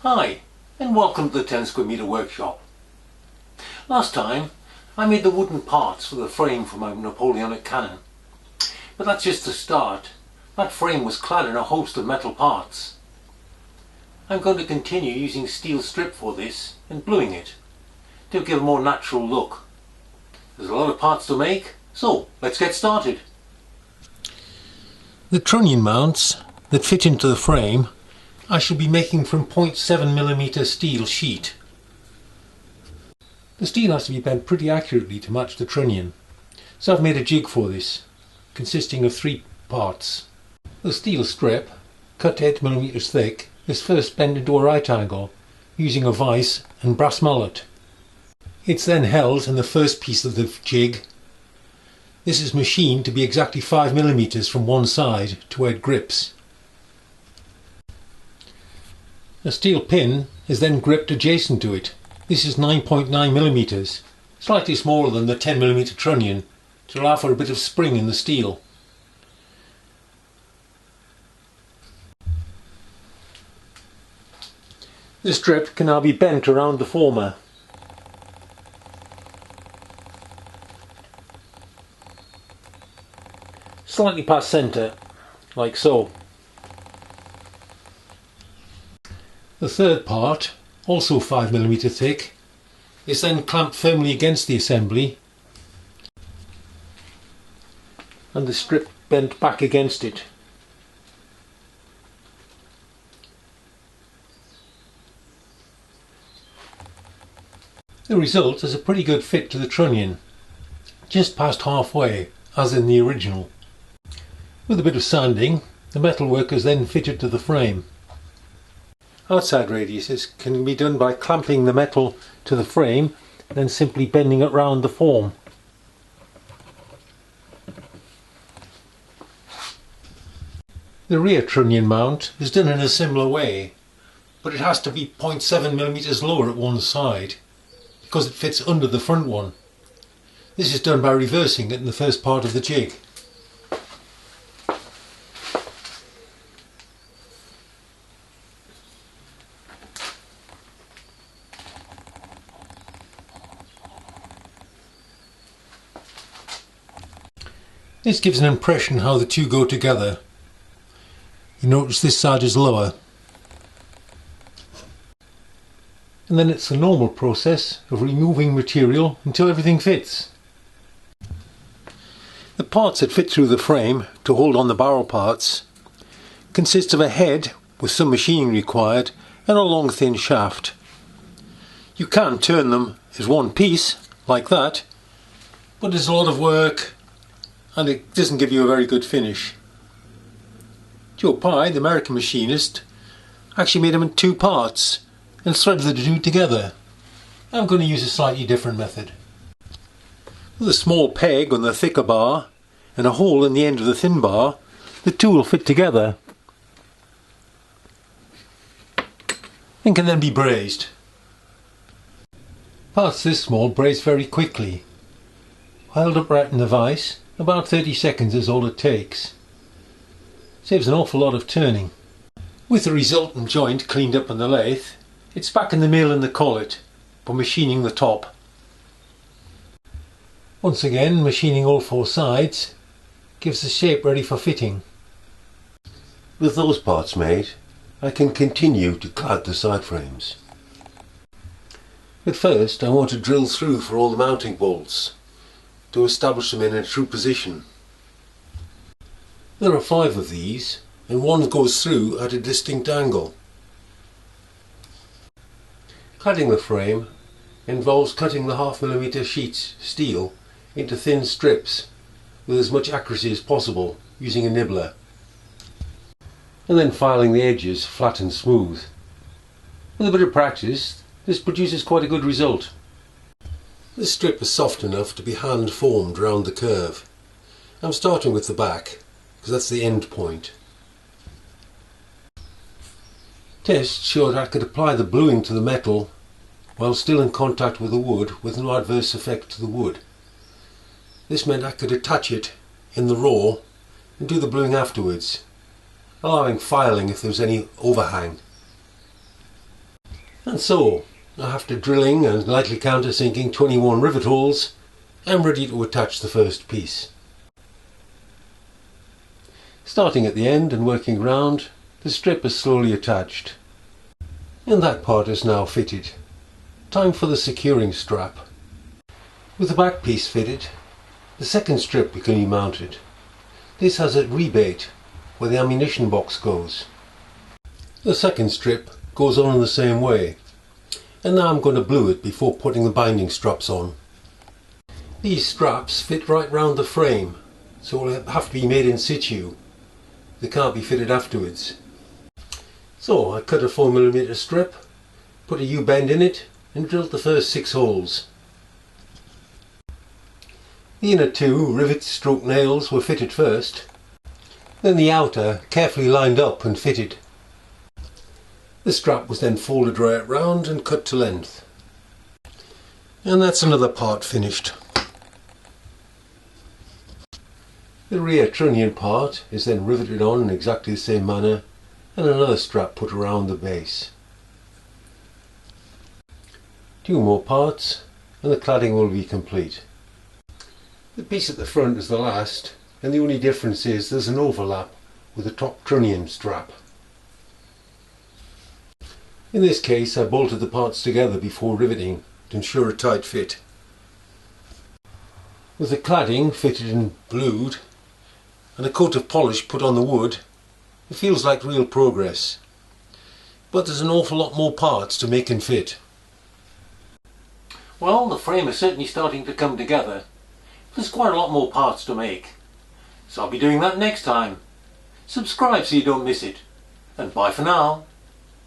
Hi, and welcome to the 10 square meter workshop. Last time I made the wooden parts for the frame for my Napoleonic cannon. But that's just the start. That frame was clad in a host of metal parts. I'm going to continue using steel strip for this and bluing it to give a more natural look. There's a lot of parts to make, so let's get started. The trunnion mounts that fit into the frame I shall be making from 0.7mm steel sheet. The steel has to be bent pretty accurately to match the trunnion, so I've made a jig for this, consisting of 3 parts. The steel strip, cut 8mm thick, is first bent into a right angle using a vise and brass mallet. It's then held in the first piece of the jig. This is machined to be exactly 5mm from one side to where it grips. A steel pin is then gripped adjacent to it. This is 9.9mm, slightly smaller than the 10mm trunnion, to allow for a bit of spring in the steel. The strip can now be bent around the former. Slightly past centre, like so. The third part, also 5mm thick, is then clamped firmly against the assembly and the strip bent back against it. The result is a pretty good fit to the trunnion, just past halfway as in the original. With a bit of sanding, the metalwork is then fitted to the frame. Outside radiuses can be done by clamping the metal to the frame and then simply bending it round the form. The rear trunnion mount is done in a similar way, but it has to be 0.7mm lower at one side because it fits under the front one. This is done by reversing it in the first part of the jig. This gives an impression how the two go together. You notice this side is lower. And then it's the normal process of removing material until everything fits. The parts that fit through the frame to hold on the barrel parts consist of a head with some machining required and a long thin shaft. You can turn them as one piece like that, but there's a lot of work and it doesn't give you a very good finish. Joe Pye, the American machinist, actually made them in 2 parts and threaded the 2 together. I'm going to use a slightly different method. With a small peg on the thicker bar and a hole in the end of the thin bar, the 2 will fit together and can then be brazed. Parts this small braze very quickly. Held upright in the vise, about 30 seconds is all it takes. Saves an awful lot of turning. With the resultant joint cleaned up on the lathe, it's back in the mill in the collet for machining the top. Once again, machining all 4 sides gives the shape ready for fitting. With those parts made, I can continue to clad the side frames. But first I want to drill through for all the mounting bolts to establish them in a true position. There are 5 of these, and one goes through at a distinct angle. Cladding the frame involves cutting the 0.5mm sheets steel into thin strips with as much accuracy as possible using a nibbler, and then filing the edges flat and smooth. With a bit of practice, this produces quite a good result. This strip is soft enough to be hand formed round the curve. I'm starting with the back because that's the end point. Tests showed I could apply the bluing to the metal while still in contact with the wood with no adverse effect to the wood. This meant I could attach it in the raw and do the bluing afterwards, allowing filing if there was any overhang. And so, after drilling and lightly countersinking 21 rivet holes, I'm ready to attach the first piece. Starting at the end and working round, the strip is slowly attached. And that part is now fitted. Time for the securing strap. With the back piece fitted, the second strip can be mounted. This has a rebate where the ammunition box goes. The second strip goes on in the same way. And now I'm going to glue it before putting the binding straps on. These straps fit right round the frame, so will have to be made in situ. They can't be fitted afterwards. So I cut a 4mm strip, put a U-bend in it and drilled the first 6 holes. The inner 2 rivet stroke nails were fitted first, then the outer carefully lined up and fitted. The strap was then folded right round and cut to length. And that's another part finished. The rear trunnion part is then riveted on in exactly the same manner and another strap put around the base. 2 more parts and the cladding will be complete. The piece at the front is the last, and the only difference is there's an overlap with the top trunnion strap. In this case I bolted the parts together before riveting to ensure a tight fit. With the cladding fitted and glued and a coat of polish put on the wood, it feels like real progress. But there's an awful lot more parts to make and fit. Well, the frame is certainly starting to come together. There's quite a lot more parts to make. So I'll be doing that next time. Subscribe so you don't miss it. And bye for now.